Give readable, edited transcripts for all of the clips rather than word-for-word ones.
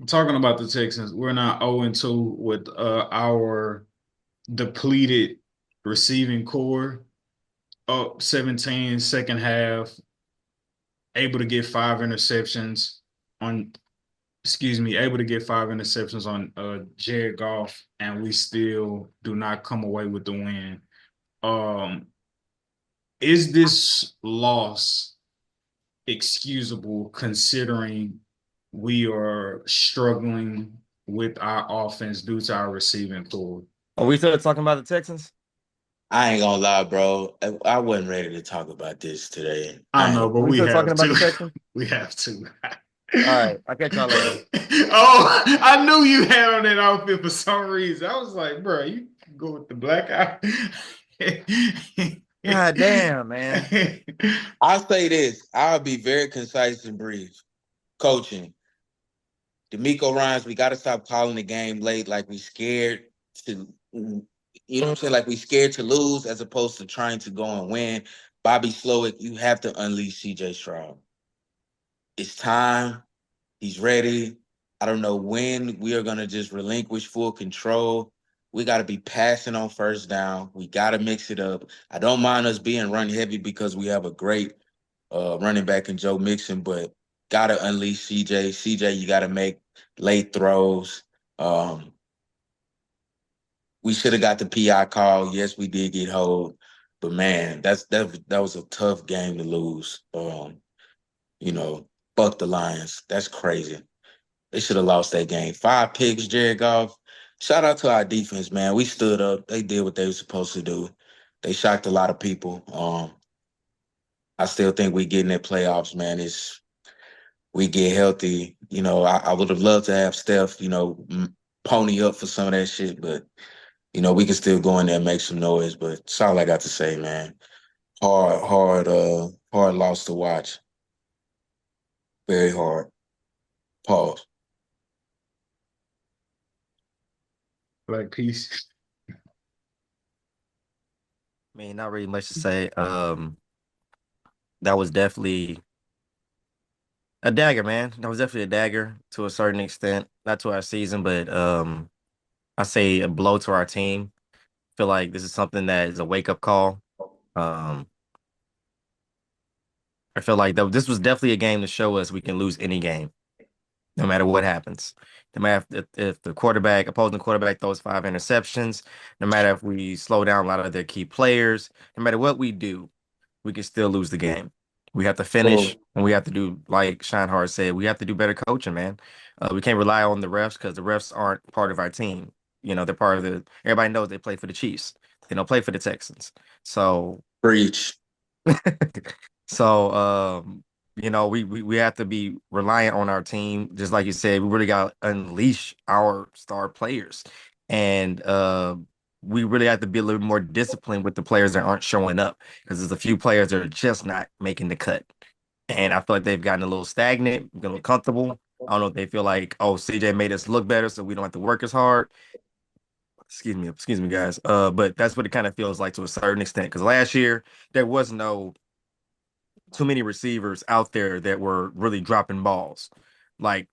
talking about the Texans, we're not 0-2 with our depleted receiving core. Up 17 second half, able to get five interceptions on able to get five interceptions on Jared Goff, and we still do not come away with the win. Um, is this loss excusable considering we are struggling with our offense due to our receiving core? Are we still talking about the Texans? I ain't gonna lie, bro. I wasn't ready to talk about this today. I know, but Are we we still talking have about the to. Texans? We have to. All right, I'll catch y'all later. Oh, I knew you had on that outfit for some reason. I was like, bro, you go with the black eye. God damn, man. I'll say this. I'll be very concise and brief. Coaching. D'Amico Ryans, we gotta stop calling the game late like we scared to you know what I'm saying? Like we scared to lose as opposed to trying to go and win. Bobby Slowick, you have to unleash CJ Stroud. It's time. He's ready. I don't know when we are going to just relinquish full control. We got to be passing on first down. We got to mix it up. I don't mind us being run heavy because we have a great running back in Joe Mixon, but got to unleash CJ. CJ, you got to make late throws. Um, we should have got the PI call. Yes, we did get hold, but man, that was a tough game to lose. You know, fuck the Lions. That's crazy. They should have lost that game. Five picks, Jared Goff. Shout out to our defense, man. We stood up. They did what they were supposed to do. They shocked a lot of people. I still think we get in the playoffs, man. It's we get healthy. I would have loved to have Steph, pony up for some of that shit, but we can still go in there and make some noise. But that's all I got to say, man. Hard loss to watch. Very hard. Pause. Black piece. I mean, not really much to say. That was definitely a dagger, man. That was definitely a dagger to a certain extent. Not to our season, but I say a blow to our team. Feel like this is something that is a wake up call. Um, I feel like this was definitely a game to show us we can lose any game, no matter what happens. No matter if the opposing quarterback throws five interceptions, no matter if we slow down a lot of their key players, no matter what we do, we can still lose the game. We have to finish, Well, and we have to do, like Scheinhardt said, we have to do better coaching, man. We can't rely on the refs because the refs aren't part of our team. They're part of everybody knows they play for the Chiefs. They don't play for the Texans. So preach. So, we have to be reliant on our team. Just like you said, we really got to unleash our star players. And we really have to be a little more disciplined with the players that aren't showing up because there's a few players that are just not making the cut. And I feel like they've gotten a little stagnant, a little comfortable. I don't know if they feel like, oh, CJ made us look better, so we don't have to work as hard. Excuse me, guys. But that's what it kind of feels like to a certain extent. Because last year there was no too many receivers out there that were really dropping balls. Like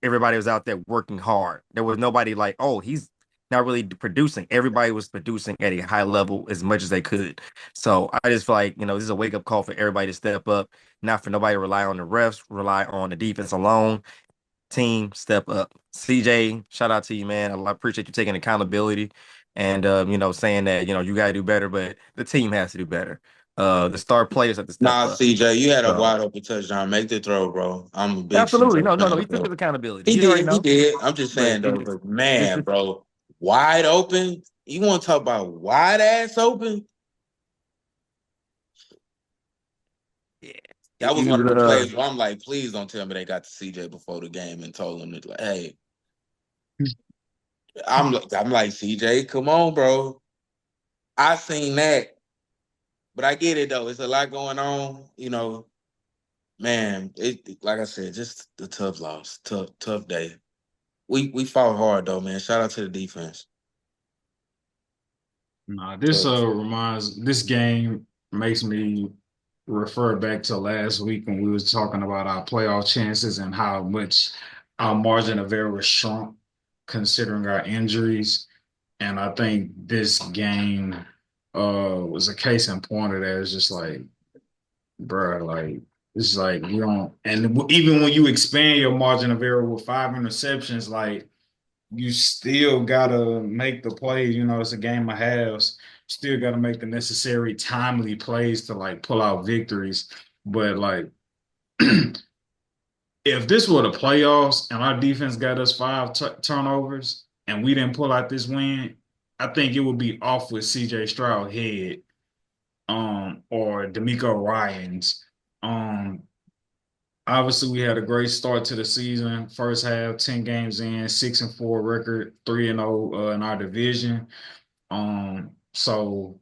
everybody was out there working hard. There was nobody like, oh, he's not really producing. Everybody was producing at a high level as much as they could. So I just feel like, this is a wake up call for everybody to step up, not for nobody to rely on the refs, rely on the defense alone. Team, step up. CJ, shout out to you, man. I appreciate you taking accountability and saying that, you gotta do better, but the team has to do better. The star players have to step Nah, up. CJ, you had a So wide open touchdown. Make the throw, bro. I'm a big absolutely. CJ No, no, no. fan, He took bro. his accountability. He You already did, he know. did. I'm just But saying though, but man, bro, wide open. You want to talk about wide ass open? yeah, That was it one was of the plays where I'm like, please don't tell me they got to CJ before the game and told him to like, hey, I'm like CJ, come on, bro. I seen that, but I get it though. It's a lot going on, Man, like I said, just a tough loss, tough day. We fought hard though, man. Shout out to the defense. Nah, this So, this game makes me refer back to last week when we was talking about our playoff chances and how much our margin of error shrunk considering our injuries. And I think this game was a case in point of that. It's just like, bro, like it's like you don't, and even when you expand your margin of error with 5 interceptions, like you still gotta make the plays. You know, it's a game of halves. Still gotta make the necessary timely plays to like pull out victories. But like, if this were the playoffs and our defense got us five turnovers and we didn't pull out this win, I think it would be off with CJ Stroud head, or D'Amico Ryans. Um, Obviously, we had a great start to the season. First half, 10 games in, 6-4 record, 3-0 in our division. So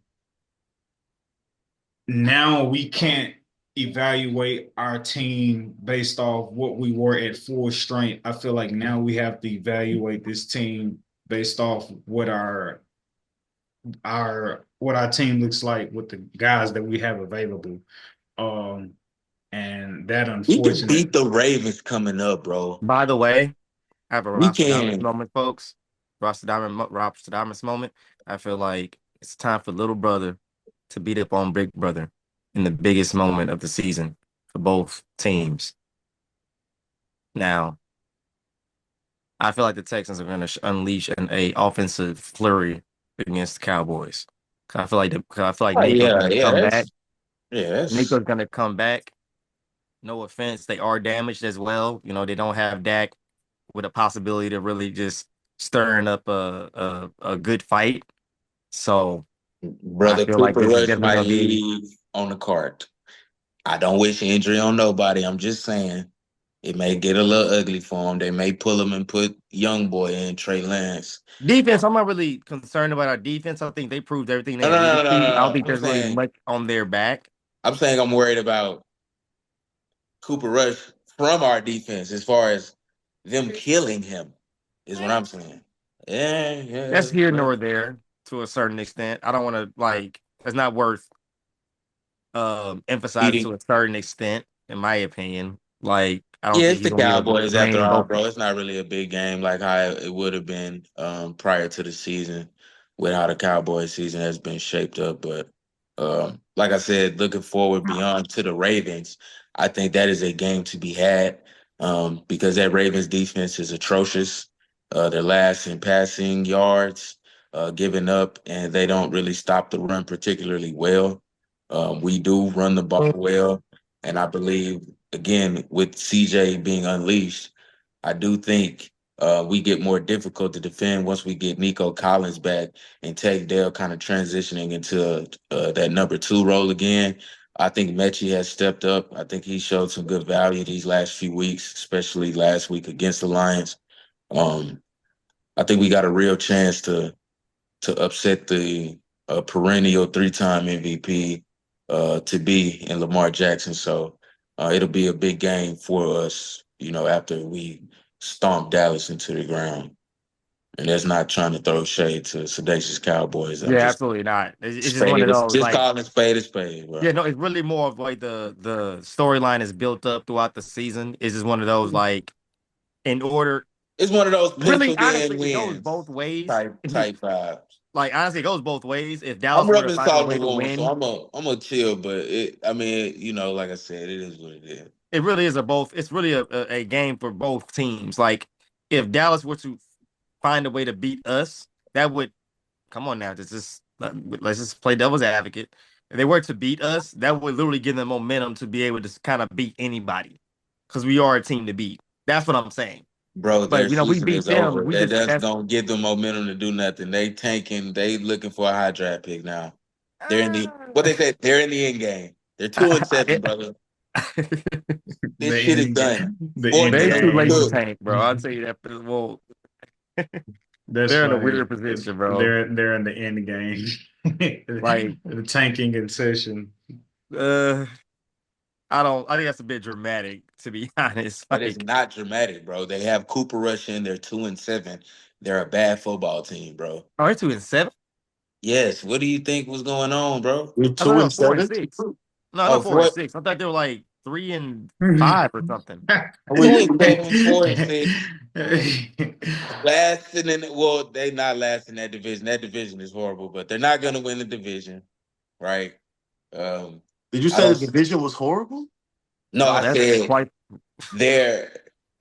now we can't evaluate our team based off what we were at full strength. I feel like now we have to evaluate this team based off what our team looks like with the guys that we have available. Um, and that We can beat unfortunate. the Ravens coming up, bro. By the way, I have a We Rostradamus can. moment, folks. Rostradamus moment. I feel like it's time for little brother to beat up on big brother in the biggest moment of the season for both teams. Now, I feel like the Texans are going to unleash a offensive flurry against the Cowboys. 'Cause I feel like Oh Nico's yeah, going to yeah, come back. that's Nico's going to come back. No offense, they are damaged as well. You know, they don't have Dak with a possibility to really just stirring up a good fight. So I brother feel like Cooper this is Rush definitely might going to be. leave on the cart. I don't wish injury on nobody. I'm just saying it may get a little ugly for him. They may pull him and put young boy in Trey Lance. Defense, I'm not really concerned about our defense. I think they proved everything No, they no, no, needed no, no, to. I don't no. think there's really much on their back. I'm saying I'm worried about Cooper Rush from our defense as far as them killing him is what I'm saying. Yeah, That's yeah. here Yeah. nor there to a certain extent. I don't want to like. It's not worth emphasizing Eating. to a certain extent, in my opinion. Like I don't Yeah, think it's he's the gonna be able to Cowboys after drain all, both. bro. It's not really a big game like how it would have been prior to the season with how the Cowboys season has been shaped up. But like I said, looking forward beyond to the Ravens, I think that is a game to be had because that Ravens defense is atrocious. They're last in passing yards, giving up, and they don't really stop the run particularly well. We do run the ball well, and I believe again, with CJ being unleashed, I do think we get more difficult to defend once we get Nico Collins back and Tank Dell kind of transitioning into that number two role again. I think Mechie has stepped up. I think he showed some good value these last few weeks, especially last week against the Lions. Um, I think we got a real chance to upset the perennial three-time MVP to be in Lamar Jackson. So it'll be a big game for us, you know, after we stomp Dallas into the ground. And that's not trying to throw shade to Sedacious Cowboys. I'm Yeah, just absolutely not. It's just one of spade. It's those just like. calling a spade, bro. Yeah, no, it's really more of like the storyline is built up throughout the season. It's just one of those like in order. It's one of those Really, penciled in honestly, it goes wins both ways. type vibes. Like honestly, it goes both ways. If I'm Dallas were to rubbing find a salt way in the to wound, so win, I'm a chill. But I mean, you know, like I said, it is what it is. it really is a both. It's really a game for both teams. Like if Dallas were to find a way to beat us, that would come on now. Let's just play devil's advocate. If they were to beat us, that would literally give them momentum to be able to kind of beat anybody because we are a team to beat. That's what I'm saying. Bro, But their we season beat is them. over. We That just that's that's gonna give them momentum to do nothing. They tanking. They looking for a high draft pick now. They're in the what uh, they said. They're in the end game. They're two and I, seven, brother. This The shit is end done. game. The end they too 14 and late to game. two. tank, bro. I'll tell you that. Well, That's they're in a funny. weird position, bro. They're in the end game. Like, The tanking in session. uh, I don't. I think that's a bit dramatic, to be honest. That is Like, not dramatic, bro. They have Cooper Rush in. They're 2 and 7. They're a bad football team, bro. oh, they're 2-7. Yes. What do you think was going on, bro? You're I thought two they and were four and seven. six. No, Oh, not four and for six. I thought they were like 3-5 or something. 2-7, 4-6. Lasting in they not lasting that division. That division is horrible, but they're not gonna win the division, right? Did you I say the don't. division was horrible? No, No, I that's said quite. they're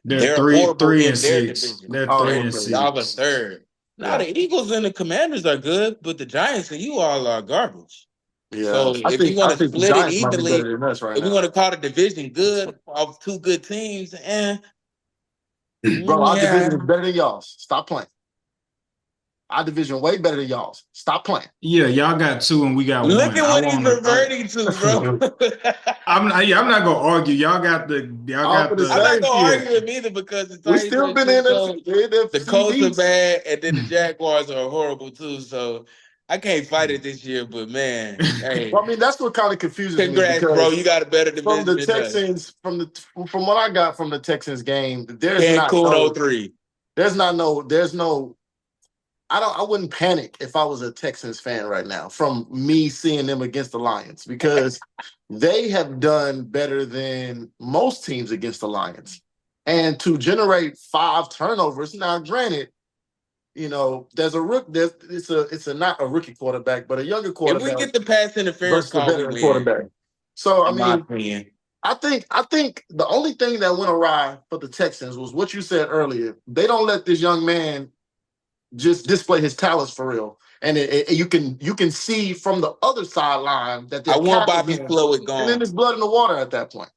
They're three, horrible three in and their six. division. They're Oh, three And and okay. y'all are six. third. Now Yeah. the Eagles and the Commanders are good, but the Giants and you all are garbage. Yeah. So if you want I to think the split it Giants might be evenly, better than us right if we now. want to call the division good of two good teams, Bro, our yeah. division is better than y'all's. Stop playing. Our division way better than y'all's. Stop playing. Yeah, y'all got two and we got Look one. at I what he's want to. reverting to, bro. I'm not gonna argue. Y'all got I'm gonna I'm not say, gonna yeah. argue with him either because the We Titans still are been shit in show. the The NFC Colts are East. bad, and then the Jaguars are horrible too. So I can't fight it this year. But man, hey, Well, I mean, that's what kind of confuses me congrats, bro. because You got a better from division the than us. Texans, from what I got from the Texans game, Cancun 03. there's no I wouldn't panic if I was a Texans fan right now from me seeing them against the Lions because they have done better than most teams against the Lions. And to generate 5 turnovers, now granted, there's a rook. It's a not a rookie quarterback, but a younger If we quarterback get the pass interference versus a call, we veteran win. quarterback. So I In my mean, opinion, I think the only thing that went awry for the Texans was what you said earlier. They don't let this young man just display his talents for real, and you can see from the other sideline that I they're want capping Bobby him, Slowick and then gone. there's blood in the water at that point.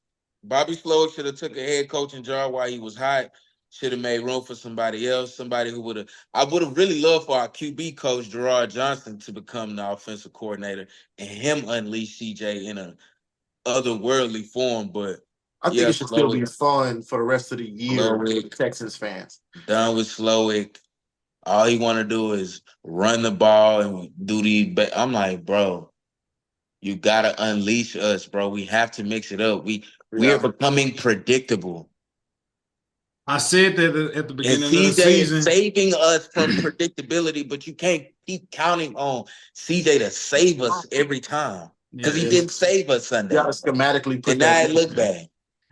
Bobby Slowick should have took a head coaching job while he was hot. Should have made room for somebody else, somebody who would have. I would have really loved for our QB coach Gerard Johnson to become the offensive coordinator and him unleash CJ in a otherworldly form. But I think yeah, it should still be Slowick, fun for the rest of the year for Slowick, Texans fans. done with Slowick. All he want to do is run the ball and do these. I'm like, bro, you gotta unleash us, bro. We have to mix it up. We are Yeah, becoming predictable. I said that at the And beginning of the CJ is season. saving us from predictability, but you can't keep counting on CJ to save us every time Yeah, because he you didn't save us Sunday. gotta schematically And put that now it in. look bad.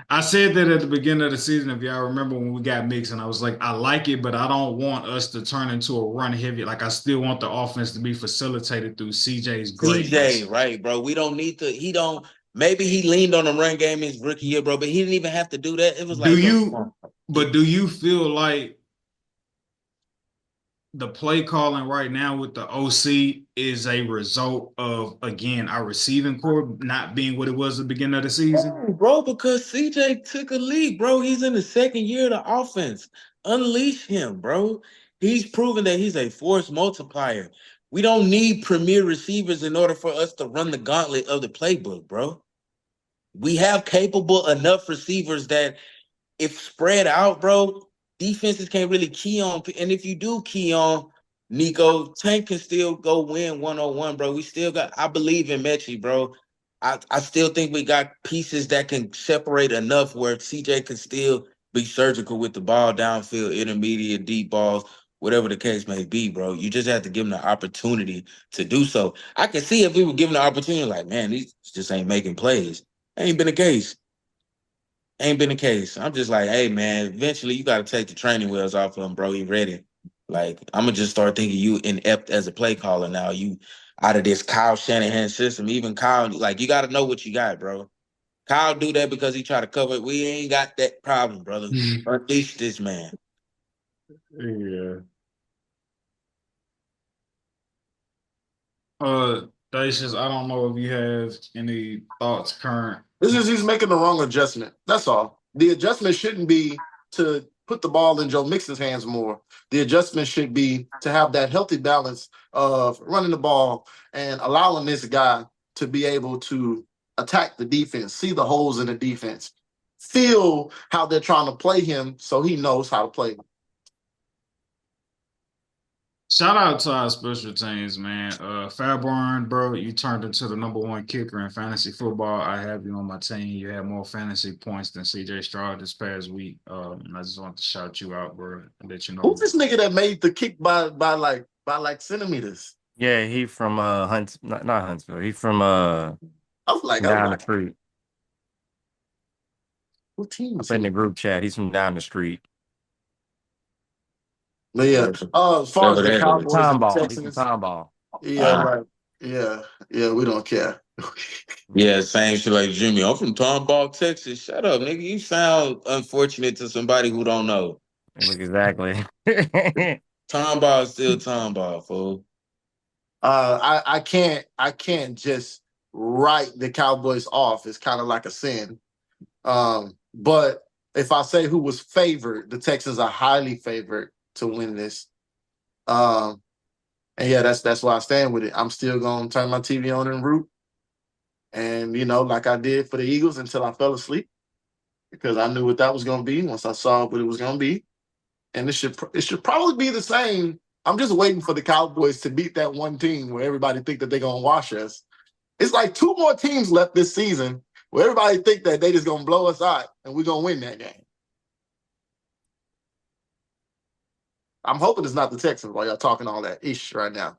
I said that at the beginning of the season. If y'all remember when we got mixed, and I was like, I like it, but I don't want us to turn into a run heavy. Like I still want the offense to be facilitated through CJ's CJ, greatness. right, bro? We don't need to. He don't. Maybe he leaned on the run game his rookie year, bro, but he didn't even have to do that. It was Do like, bro, come you? on. But do you feel like the play calling right now with the OC is a result of, again, our receiving core not being what it was at the beginning of the season? No, bro, because CJ took a lead, bro. He's in the second year of the offense. Unleash him, bro. He's proven that he's a force multiplier. We don't need premier receivers in order for us to run the gauntlet of the playbook, bro. We have capable enough receivers that if spread out, bro, defenses can't really key on. And if you do key on Nico, Tank can still go win 101, bro. We still got, I believe in Mechie, bro. I still think we got pieces that can separate enough where CJ can still be surgical with the ball downfield, intermediate, deep balls, whatever the case may be, bro. You just have to give him the opportunity to do so. I can see if we were given the opportunity, like, man, these just ain't making plays. Ain't been the case. Ain't been the case. I'm just like, hey man, eventually you got to take the training wheels off of him, bro. He ready. Like I'm gonna just start thinking you inept as a play caller now. You out of this Kyle Shanahan system. Even Kyle, like you got to know what you got, bro. Kyle do that because he try to cover it. We ain't got that problem, brother. Unleash this man. Yeah. Dacius, I don't know if you have any thoughts current. He's making the wrong adjustment. That's all. The adjustment shouldn't be to put the ball in Joe Mixon's hands more. The adjustment should be to have that healthy balance of running the ball and allowing this guy to be able to attack the defense, see the holes in the defense, feel how they're trying to play him so he knows how to play. Shout out to our special teams, man. Fairborn, bro, you turned into the #1 kicker in fantasy football. I have you on my team. You had more fantasy points than CJ Stroud this past week. I just want to shout you out, bro, and let you know. Who's this nigga that made the kick by centimeters? Yeah, he from not Huntsville. He from I was like, down the street. What team I is put in the he? group chat. He's from down the street. But yeah, as far as the Whatever that is. Cowboys and the Tomball. He's from Texans, Tomball. yeah, Uh, right. Yeah, yeah, we don't care. yeah, same shit like Jimmy. I'm from Tomball, Texas. Shut up, nigga. You sound unfortunate to somebody who don't know. Look, exactly. Tomball is still Tomball, fool. I can't just write the Cowboys off. It's kind of like a sin. But if I say who was favored, the Texans are highly favored to win this. And yeah, that's why I stand with it. I'm still gonna turn my TV on and root, and like I did for the Eagles until I fell asleep because I knew what that was gonna be once I saw what it was gonna be, and it should probably be the same. I'm just waiting for the Cowboys to beat that one team where everybody think that they're gonna wash us. It's like two more teams left this season where everybody think that they just gonna blow us out and we're gonna win that game. I'm hoping it's not the Texans while y'all talking all that ish right now.